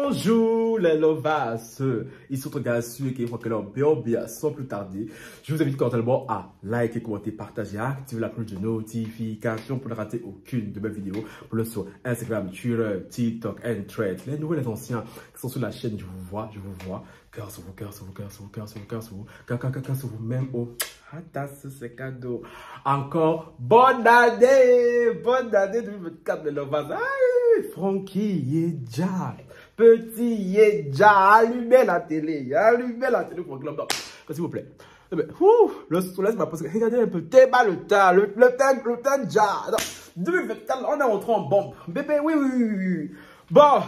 Bonjour les lovas, ils sont gars sûr qui font que leur bien sans plus tarder. Je vous invite cordialement à liker, commenter, partager, activer la cloche de notification pour ne rater aucune de mes vidéos. Pour le sur Instagram, Twitter, TikTok et Threads. Les nouveaux, les anciens qui sont sur la chaîne, je vous vois. Cœur sur vous, cœur sur vous, cœur sur vous, cœur sur vous, cœur sur vous, cœur sur vous, même au tasse, c'est cadeau. Encore bonne année 2024 les lovas. Aïe, Francky, Yedja. Petit Yedja, allumez la télé pour le club. S'il vous plaît. Le soleil m'a posé. Regardez un peu. Débat le temps. Le temps déjà. 2024, on est rentré en bombe. Bébé, oui. Bon.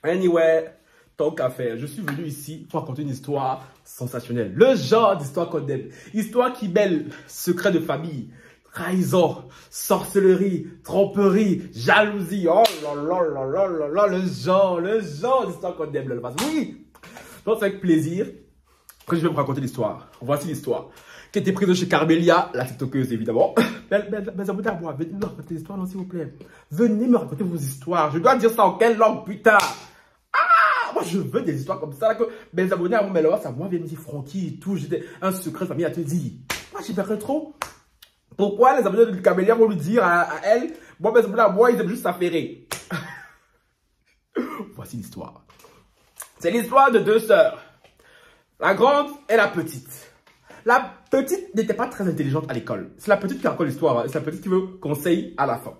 Anyway, tant qu'à faire, je suis venu ici pour raconter une histoire sensationnelle. Le genre d'histoire qu'on aime. Histoire qui mêle secret de famille, trahison, sorcellerie, tromperie, jalousie. Oh là, le genre d'histoire qu'on aime. Oui. Donc c'est avec plaisir que je vais vous raconter l'histoire. Voici l'histoire qui était prise chez Carmelia, la tiktokeuse évidemment. Mais abonnez à moi, venez me raconter l'histoire, non s'il vous plaît. Venez me raconter vos histoires. Je dois dire ça en quelle langue, putain? Moi, je veux des histoires comme ça, là, que mes abonnés à mon mail, ça, moi, viennent me dire Francky et tout, j'étais un secret de famille à te dire. Moi, j'y verrais trop. Pourquoi les abonnés de Camélia vont lui dire à elle, moi, mes abonnés à moi, ils aiment juste s'affairer. Voici l'histoire. C'est l'histoire de deux sœurs. La grande et la petite. La petite n'était pas très intelligente à l'école. C'est la petite qui raconte l'histoire, hein. C'est la petite qui veut conseil à la fin.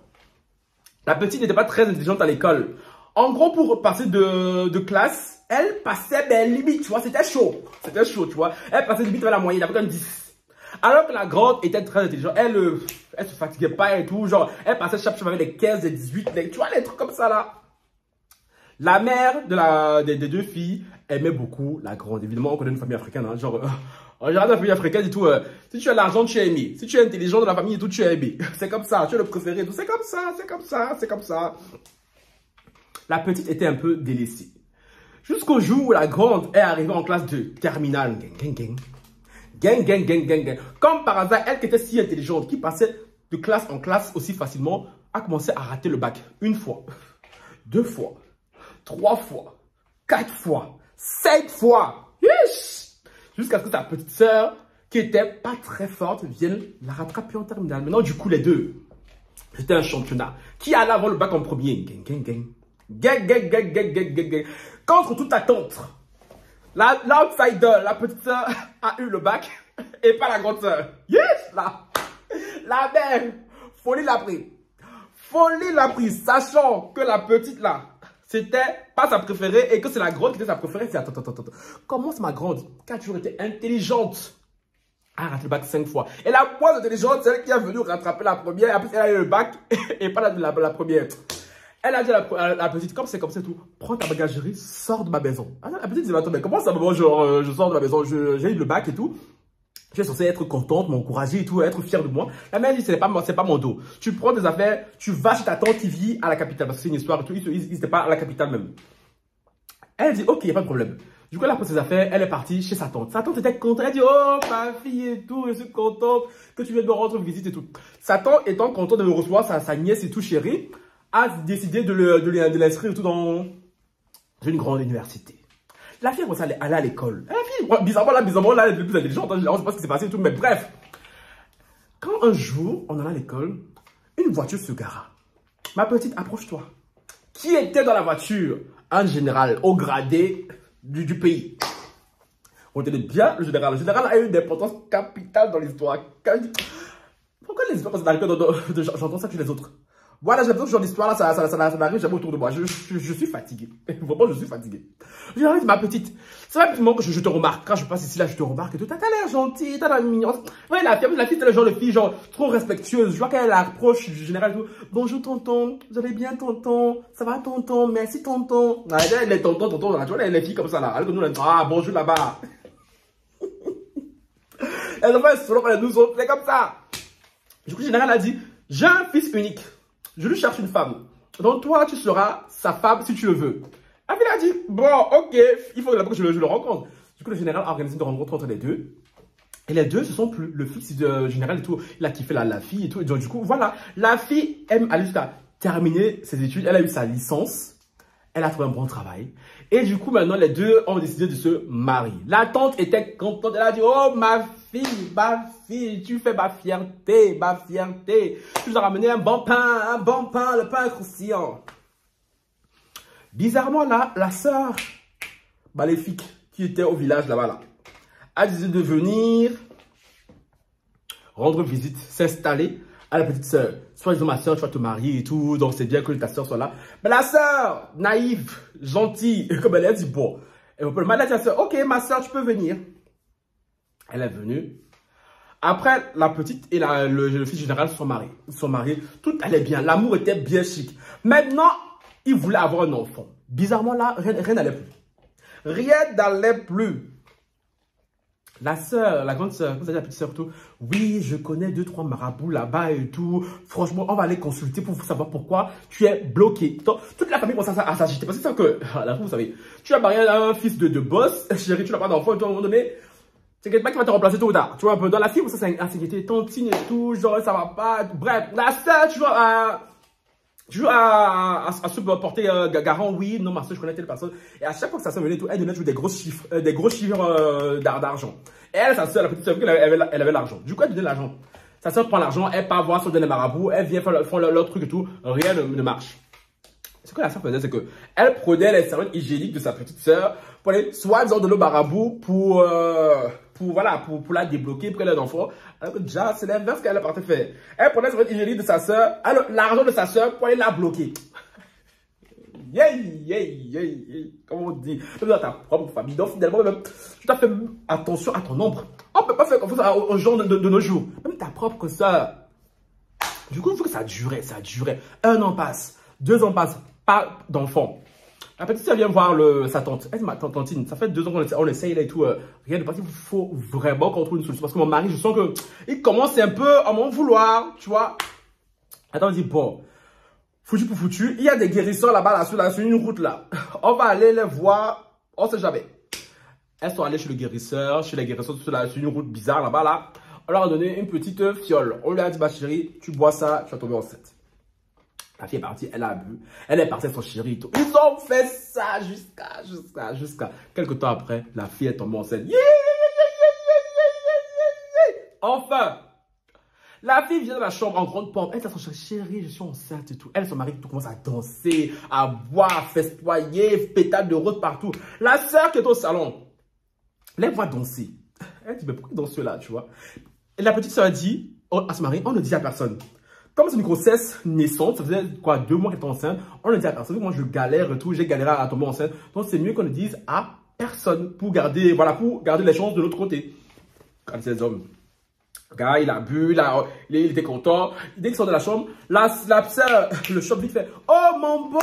La petite n'était pas très intelligente à l'école. En gros, pour passer de classe, elle passait, ben, limite, tu vois, c'était chaud. C'était chaud, tu vois. Elle passait limite vers la moyenne, avec un 10. Alors que la grande était très intelligente. Elle se fatiguait pas et tout, genre, elle passait chaque chose avec les 15, les 18, tu vois, les trucs comme ça, là. La mère des deux filles aimait beaucoup la grande. Évidemment, on connaît une famille africaine, hein, genre, en général, la famille africaine et tout, si tu as l'argent, tu es aimé. Si tu es intelligent dans la famille et tout, tu es aimé. C'est comme ça, tu es le préféré et tout. C'est comme ça. La petite était un peu délaissée. Jusqu'au jour où la grande est arrivée en classe de terminale. Gang. Comme par hasard, elle qui était si intelligente, qui passait de classe en classe aussi facilement, a commencé à rater le bac. 1 fois, 2 fois, 3 fois, 4 fois, 5 fois. Jusqu'à ce que sa petite sœur, qui était pas très forte, vienne la rattraper en terminale. Maintenant, du coup, les deux, c'était un championnat. Qui allait avoir le bac en premier? Gang. Contre toute attente, l'outsider, la petite sœur, a eu le bac et pas la grande sœur. Yes, là. La mère, folie l'a pris, sachant que la petite là, c'était pas sa préférée et que c'est la grande qui était sa préférée. C'est attends. Comment c'est ma grande, qui a toujours été intelligente, a raté le bac 5 fois. Et la moins intelligente, c'est elle qui est venue rattraper la première. Après, elle a eu le bac et pas la première. Elle a dit à la petite, comme c'est tout, prends ta bagagerie, sors de ma maison. Alors, la petite dit, attends, mais comment ça, maman, genre, je sors de ma maison, j'ai eu le bac et tout. Tu es censée être contente, m'encourager et tout, être fière de moi. La mère dit, c'est pas mon dos. Tu prends des affaires, tu vas chez ta tante qui vit à la capitale, parce que c'est une histoire et tout, ils n'étaient pas à la capitale même. Elle dit, ok, y a pas de problème. Du coup, elle a pris ses affaires, elle est partie chez sa tante. Sa tante était contente, elle dit, oh, ma fille et tout, je suis contente que tu viennes me rendre visite et tout. Sa tante étant contente de me recevoir, sa nièce et tout chérie, a décidé de l'inscrire tout dans une grande université. La fille, elle allait à l'école. La fille, bizarrement, là, elle est plus intelligente. Je ne sais pas ce qui s'est passé et tout, mais bref. Quand un jour, on allait à l'école, une voiture se gara. Ma petite, approche-toi. Qui était dans la voiture? Un général au gradé du pays. On était bien le général. Le général a eu une importance capitale dans l'histoire. Pourquoi les histoires, quand ça n'arrive pas, j'entends ça que les autres? Voilà, j'ai l'impression que ce genre d'histoire là, ça n'arrive jamais autour de moi. Je suis fatigué. Vraiment, je suis fatigué. Je dis, ma petite, c'est vrai que je te remarque. Quand je passe ici, là, je te remarque et tout. T'as l'air gentille, t'as l'air mignonne. Ouais, la fille, c'est le genre de fille, genre, trop respectueuse. Je vois qu'elle approche du général et tout. Bonjour, tonton. Vous allez bien, tonton? Ça va, tonton? Merci, tonton. Ouais, les tontons, tu vois, les filles comme ça, là. Alors que nous, bonjour là-bas. Elles ont fait solo pour nous autres. C'est comme ça. Du coup, le général a dit, j'ai un fils unique. Je lui cherche une femme. Donc toi, tu seras sa femme si tu le veux. La fille a dit, bon, ok, il faut que je le rencontre. Du coup, le général a organisé une rencontre entre les deux. Et les deux, ce sont plus le fils du général et tout. Il a kiffé la fille et tout. Et donc, du coup, voilà. La fille aime aller jusqu'à terminer ses études. Elle a eu sa licence. Elle a trouvé un bon travail. Et du coup, maintenant, les deux ont décidé de se marier. La tante était contente. Elle a dit, oh, ma fille, tu fais ma fierté, ma fierté. Tu nous as ramené un bon pain, le pain croustillant. Bizarrement, là, la sœur maléfique qui était au village là-bas, là, a décidé de venir rendre visite, s'installer à la petite sœur. Soit disant, ma sœur, tu vas te marier et tout, donc c'est bien que ta sœur soit là. Mais la sœur, naïve, gentille, comme elle a dit, bon, elle peut demander à sa sœur, ok, ma sœur, tu peux venir. Elle est venue. Après, la petite et le fils général sont mariés. Tout allait bien. L'amour était bien chic. Maintenant, ils voulaient avoir un enfant. Bizarrement, là, rien n'allait plus. Rien n'allait plus. La sœur, la grande sœur, vous savez la petite sœur, tout. Oui, je connais 2-3 marabouts là-bas et tout. Franchement, on va aller consulter pour savoir pourquoi tu es bloqué. Donc, toute la famille commence à s'agiter. Parce que c'est ça que, là, vous savez, tu as marié un fils de boss, chérie, tu n'as pas d'enfant et tout, à un moment donné, c'est quelqu'un qui va te remplacer tôt ou tard. Tu vois, un peu dans la fille, ça c'est insécurité, tantine et tout, genre, ça va pas. Bref, la sœur, tu vois, à se porter garant, oui, non, ma soeur, je connais telle personne. Et à chaque fois que sa soeur venait, tout, elle donnait toujours des gros chiffres d'argent. Et elle, sa soeur, la petite soeur, elle avait l'argent. Du coup, elle donnait l'argent. Sa soeur prend l'argent, elle part voir son dernier marabout, elle vient faire leur truc et tout, rien ne marche. Ce que la soeur faisait, c'est que elle prenait les serviettes hygiéniques de sa petite soeur pour aller soit dans de l'eau marabout pour la débloquer pour qu'elle ait un enfant. Alors que déjà, c'est l'inverse qu'elle partait faire. Elle prenait les serviettes hygiéniques de sa soeur, l'argent de sa soeur pour aller la bloquer. Comment on dit? Même dans ta propre famille. Donc finalement, même, tu t'as fait attention à ton ombre. On ne peut pas faire confiance aux gens de nos jours. Même ta propre soeur. Du coup, il faut que ça durait. 1 an passe, 2 ans passent, pas d'enfant. La petite soeur vient voir sa tante. Elle dit, ma tantine, ça fait 2 ans qu'on essaye là et tout. Rien de parti, il faut vraiment qu'on trouve une solution. Parce que mon mari, je sens qu'il commence un peu à m'en vouloir, tu vois. Attends, elle dit, bon, foutu pour foutu, il y a des guérisseurs là-bas, sur une route là. On va aller les voir, on sait jamais. Elles sont allées chez les guérisseurs sur une route bizarre là-bas là. On leur a donné une petite fiole. On lui a dit, ma chérie, tu bois ça, tu vas tomber enceinte. La fille est partie, elle a bu. Elle est partie avec son chéri et tout. Ils ont fait ça jusqu'à quelques temps après. La fille est tombée enceinte. Enfin, la fille vient de la chambre en grande pompe. Elle dit à son chéri, je suis enceinte et tout. Elle et son mari tout commence à danser, à boire, à festoyer, pétales de rose partout. La sœur qui est au salon, elle voit danser. Elle dit, mais pourquoi danse là, tu vois? Et la petite sœur dit à son mari, on ne dit à personne. Comme c'est une grossesse naissante, ça faisait quoi, 2 mois qu'elle était enceinte, on ne dit à personne. Moi, je galère et tout, j'ai galéré à tomber enceinte. Donc, c'est mieux qu'on ne dise à personne pour garder les chances de l'autre côté. Comme ces hommes. Le gars, il a bu, il était content. Dès qu'il sort de la chambre, la sœur, le shop vite fait, oh, mon beau,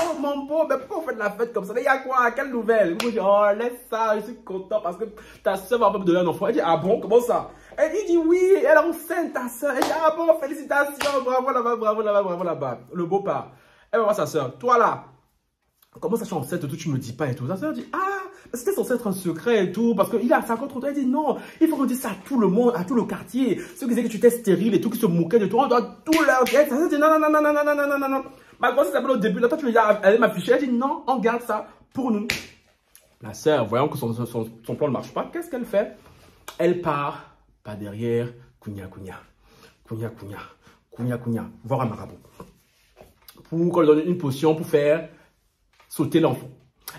mais pourquoi vous faites la fête comme ça? Il y a quoi? Quelle nouvelle? Vous dites, oh, laisse ça, je suis content parce que ta sœur va me donner un enfant. Elle dit, ah bon, comment ça? Elle dit oui, elle est enceinte, ta soeur. Elle dit, ah bon, félicitations, bravo là-bas. Le beau-père. Elle va voir sa soeur. Toi là, comment ça, je suis enceinte et tout, tu me dis pas et tout. Sa soeur dit, ah, c'était censé être un secret et tout, parce qu'il a 50 ans. Elle dit, non, il faut qu'on dise ça à tout le monde, à tout le quartier. Ceux qui disaient que tu étais stérile et tout, qui se moquaient de toi, on doit tout leur dire. Sa soeur dit, non. Ma grossesse s'appelle au début, là, toi, tu veux dire, elle allait m'afficher. Elle dit, non, on garde ça pour nous. La soeur, voyant que son plan ne marche pas, qu'est-ce qu'elle fait? Elle part. Pas derrière, Kounia, voir un marabout. Pour qu'on lui donne une potion pour faire sauter l'enfant.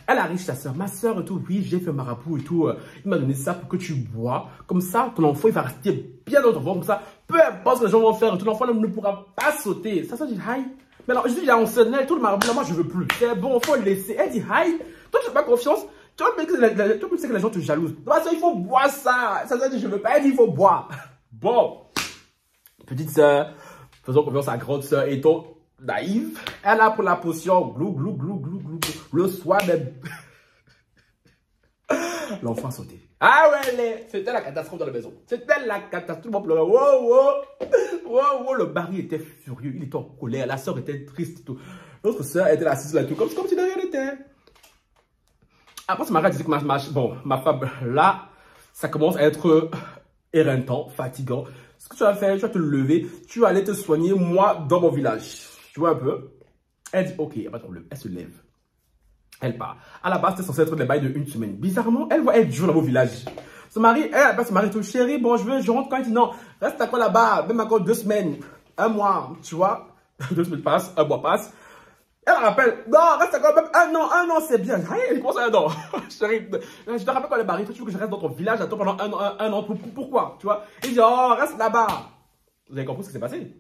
Elle arrive chez sa soeur, ma soeur et tout, oui, j'ai fait marabout et tout, il m'a donné ça pour que tu bois. Comme ça, ton enfant, il va rester bien dans ton ventre, comme ça, peu importe ce que les gens vont faire, ton enfant ne pourra pas sauter. Sa soeur dit, aïe, mais alors, je dis, il y a un sonnet, tout le marabout, là, moi, je veux plus. C'est bon, il faut le laisser. Elle dit, aïe, toi, tu n'as pas confiance. Tu vois, tu sais que les gens te jalousent. Il faut boire ça. Ça veut dire, je ne veux pas. Elle dit, il faut boire. Bon. Petite sœur, faisons confiance à grande sœur étant naïve. Elle a pour la potion, glou. Le soir même. L'enfant a sauté. Ah ouais, c'était la catastrophe dans la maison. C'était la catastrophe. Tout le monde pleurait. Wow. Le mari était furieux. Il était en colère. La sœur était triste. Tout. L'autre sœur était assise là, tout comme si de rien n'était. Après, ce mari a dit que ma femme, là, ça commence à être éreintant, fatigant. Ce que tu vas faire, tu vas te lever, tu vas aller te soigner, moi, dans mon village. Tu vois un peu? Elle dit, ok, il n'y a pas de problème. Elle se lève. Elle part. À la base, c'était censé être des bails de une semaine. Bizarrement, elle voit être toujours là au village. Son mari, elle appelle son mari tout, chérie, bon, je rentre quand il dit non, reste encore là-bas, même encore 2 semaines, 1 mois, tu vois. 2 semaines passent, 1 mois passe. Elle rappelle, non, reste encore même 1 an, c'est bien. Elle commence à 1 an. Chérie, je te rappelle quand elle est mariée, toi, tu veux que je reste dans ton village, attends pendant un an, pourquoi, tu vois. Il dit, oh, reste là-bas. Vous avez compris ce qui s'est passé?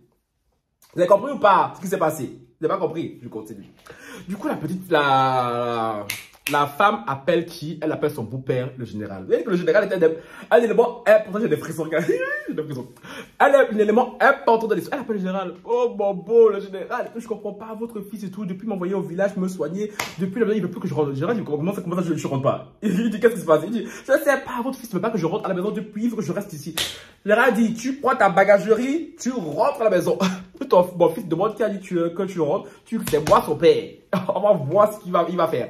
Vous avez compris ou pas ce qui s'est passé? Vous n'avez pas compris? Je continue. Du coup, la femme appelle qui? Elle appelle son beau-père, le général. Vous voyez que le général était un élément important, j'ai des frissons. J'ai des frissons. Elle est un élément important de l'histoire. Elle appelle le général. Oh, mon beau, le général. Je comprends pas votre fils et tout. Depuis m'envoyer au village, me soigner. Depuis il veut plus que je rentre. Le général dit, comment ça, je rentre pas? Il dit, qu'est-ce qui se passe? Il dit, je sais pas, votre fils ne veut pas que je rentre à la maison depuis, il veut que je reste ici. Le général dit, tu prends ta bagagerie, tu rentres à la maison. Mon fils demande qui a dit que tu rentres. C'est moi son père. On va voir ce qu'il va faire.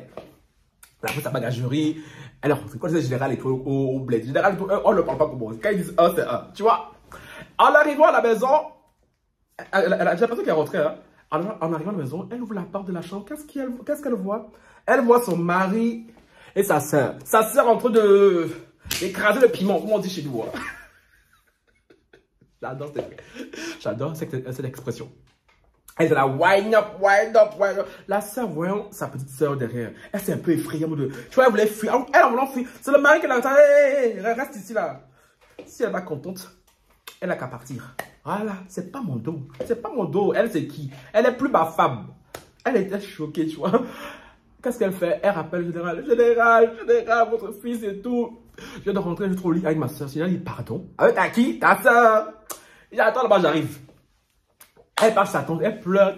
Elle a pris sa bagagerie, elle est rentrée. Quand c'est général et tout au bled, général et tout, on ne parle pas comme moi. Quand ils disent 1, c'est 1. Tu vois? En arrivant à la maison, j'ai l'impression qu'elle est rentrée. Hein. En arrivant à la maison, elle ouvre la porte de la chambre. Qu'est-ce qu'elle voit? Elle voit son mari et sa sœur. Sa sœur en train d'écraser le piment, comme on dit chez nous. Hein. J'adore cette expression. Elle est là, wind up, wind up, wind up. La sœur, voyant sa petite sœur derrière, elle s'est un peu effrayée. Tu vois, elle voulait fuir. Elle en voulant fuir. C'est le mari qui l'a dit, hey, reste ici là. Si elle va contente, elle n'a qu'à partir. Voilà, c'est pas mon dos. C'est pas mon dos. Elle, c'est qui? Elle est plus ma femme. Elle était choquée, tu vois. Qu'est-ce qu'elle fait? Elle rappelle le général. Général, votre fils et tout. Je viens de rentrer, je suis trop lit avec ma soeur. Elle dit, pardon? Avec ta qui? Ta soeur. Il dit, attends, là-bas, j'arrive. Elle part sa tante, elle pleure,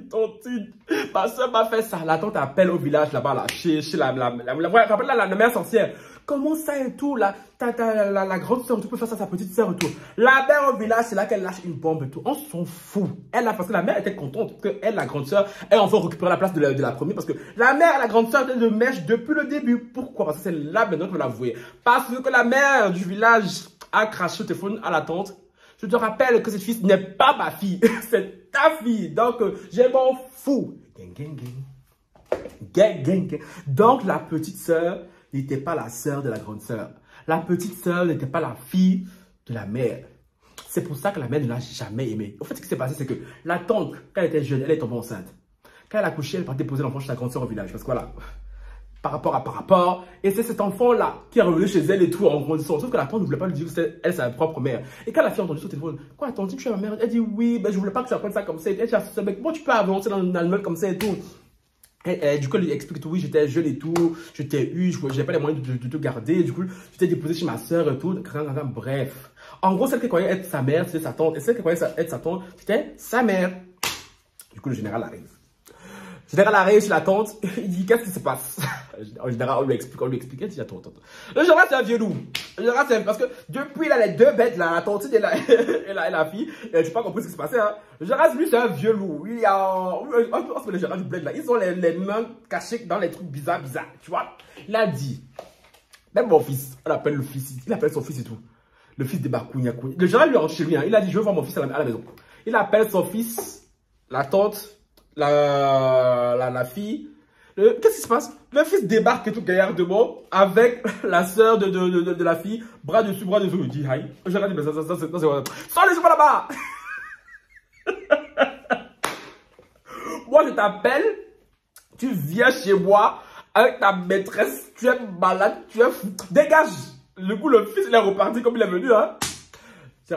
tontine. Ma soeur m'a fait ça. La tante appelle au village là-bas, là, chez la mère sorcière. Comment ça et tout, la grande soeur, tu peux faire ça à sa petite soeur et tout. La mère au village, c'est là qu'elle lâche une bombe et tout. On s'en fout. Parce que la mère était contente que elle, la grande soeur, elle enfin récupérer la place de la première. Parce que la mère, la grande soeur, était de mèche depuis le début. Pourquoi? Parce que c'est là maintenant qu'on va l'avouer. Parce que la mère du village a craché le téléphone à la tante. Je te rappelle que cette fille n'est pas ma fille, c'est ta fille. Donc, je m'en fous. Gang. Donc, la petite sœur n'était pas la sœur de la grande sœur. La petite sœur n'était pas la fille de la mère. C'est pour ça que la mère ne l'a jamais aimée. En fait, ce qui s'est passé, c'est que la tante, quand elle était jeune, elle est tombée enceinte. Quand elle a couché, elle est partie déposer l'enfant chez sa grande sœur au village. Parce que voilà, par rapport. Et c'est cet enfant-là qui est revenu chez elle et tout en grandissant. Sauf que la tante ne voulait pas lui dire que elle, c'est sa propre mère. Et quand la fille a entendu sur le téléphone, quoi, tante, tu es ma mère? Elle dit oui, ben je voulais pas que tu apprennes ça comme ça. Elle dit, comment tu peux avancer dans le mode comme ça et tout? Et du coup, elle lui explique tout, oui, j'étais jeune et tout, je t'ai eu, je n'avais pas les moyens de te garder. Du coup, je t'ai déposé chez ma soeur et tout. Bref. En gros, celle qui croyait être sa mère, c'était sa tante. Et celle qui croyait être sa tante, c'était sa mère. Du coup, le général arrive. Le général arrive chez la tante, il dit, qu'est-ce qui se passe? En général, on lui explique, il dit, attends. Le général, c'est un vieux loup. Le général, c'est parce que depuis, il a les deux bêtes, là, la tante et la fille, et je n'ai pas compris ce qui se passait, hein. Le général, lui, c'est un vieux loup. Il y a, le général du bled, là, ils ont les mains cachées dans les trucs bizarres, tu vois. Il a dit, même mon fils, on appelle le fils, il appelle son fils et tout. Le fils de Bakounia. Le général lui rentre chez lui, hein. Il a dit, je veux voir mon fils à la maison. Il appelle son fils, la tante, la fille. Qu'est-ce qui se passe? Le fils débarque et tout derrière de moi avec la soeur de la fille, bras dessus, il dit hi. Je regarde, mais ça, c'est sans les là-bas. Moi, je t'appelle, tu viens chez moi avec ta maîtresse, tu es malade, tu es fou. Dégage. Du coup, le fils, il est reparti comme il est venu, hein. C'est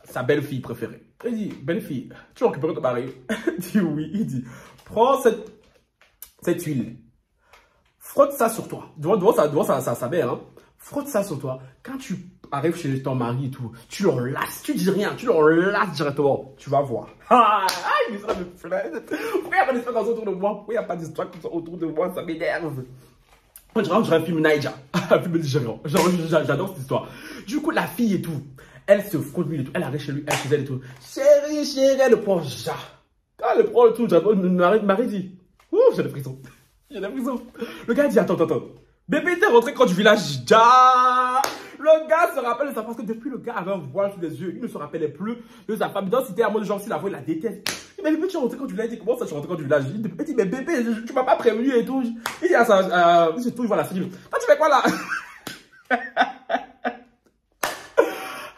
sa belle-fille préférée. Il dit, belle-fille, tu vas récupérer ton mari? Il dit oui. Il dit, prends cette huile, frotte ça sur toi. Devant sa mère, hein. Frotte ça sur toi. Quand tu arrives chez ton mari et tout, tu l'enlaces, tu dis rien, tu l'enlaces directement. Tu vas voir. Il ça me plaît. Pourquoi il n'y a pas d'histoire comme ça autour de moi? Pourquoi il n'y a pas d'histoire comme ça autour de moi? Ça m'énerve. Moi, je dirais un film Naija, un film nigérian. J'adore cette histoire. Du coup, la fille et tout, elle se frotte lui et tout. Elle arrive chez lui, elle chez elle et tout. Chérie, elle le prend. Quand elle le prend et tout, Marie dit, ouh, j'ai des frissons. Le gars dit, attends. Bébé, t'es rentré quand du village. Le gars se rappelle de sa femme, parce que depuis le gars avait un voile sur les yeux, il ne se rappelait plus de sa femme. Donc c'était à mode genre, si la voix, il la déteste. Il m'a dit, mais tu es rentré quand tu l'as dit, comment ça tu es rentré quand tu l'as dit? Il dit, mais bébé, tu m'as pas prévenu et tout. Il dit à ça, il se tourne, il voit la fille. Toi, tu fais quoi là?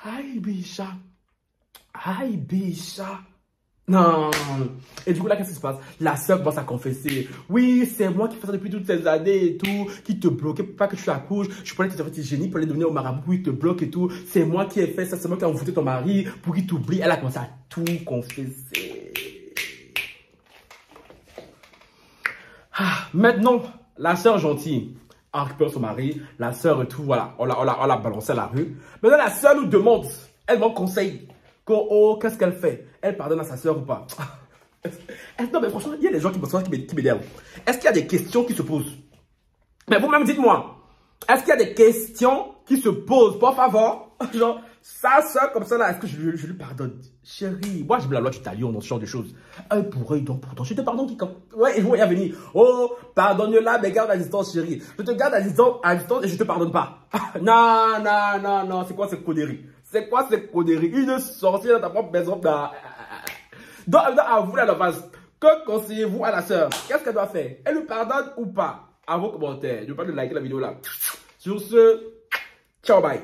Aïe, bicha. Aïe, bicha. Non. Et du coup, là, qu'est-ce qui se passe? La sœur commence à confesser. Oui, c'est moi qui fais ça depuis toutes ces années et tout, qui te bloquait pour pas que tu accouches. Je prenais tes affaires hygiéniques pour les donner au marabout, il te bloque et tout. C'est moi qui ai fait ça, c'est moi qui ai envoûté ton mari pour qu'il t'oublie. Elle a commencé à tout confesser. Ah, maintenant, la sœur gentille a récupéré son mari. La sœur et tout, voilà, on l'a balancé à la rue. Maintenant, la sœur nous demande, elle m'en conseille. Oh, qu'est-ce qu'elle fait? Elle pardonne à sa soeur ou pas? Non, mais franchement, il y a des gens qui m'énervent. Est-ce qu'il y a des questions qui se posent? Mais vous-même, dites-moi. Est-ce qu'il y a des questions qui se posent? Por favor. Genre, sa soeur comme ça, là, est-ce que je lui pardonne? Chérie, moi, j'ai la loi du talion dans ce genre de choses. Elle pourrait donc pourtant, je te pardonne qui comme... Ouais, et vous voyez venir. Oh, pardonne-la, mais garde à distance, chérie. Je te garde à distance et je te pardonne pas. Non. C'est quoi cette connerie? C'est quoi cette connerie? Une sorcière dans ta propre maison. Donc, à vous la base, que conseillez-vous à la sœur? Qu'est-ce qu'elle doit faire? Elle lui pardonne ou pas? À vos commentaires. N'oubliez pas de liker la vidéo là. Sur ce, ciao, bye.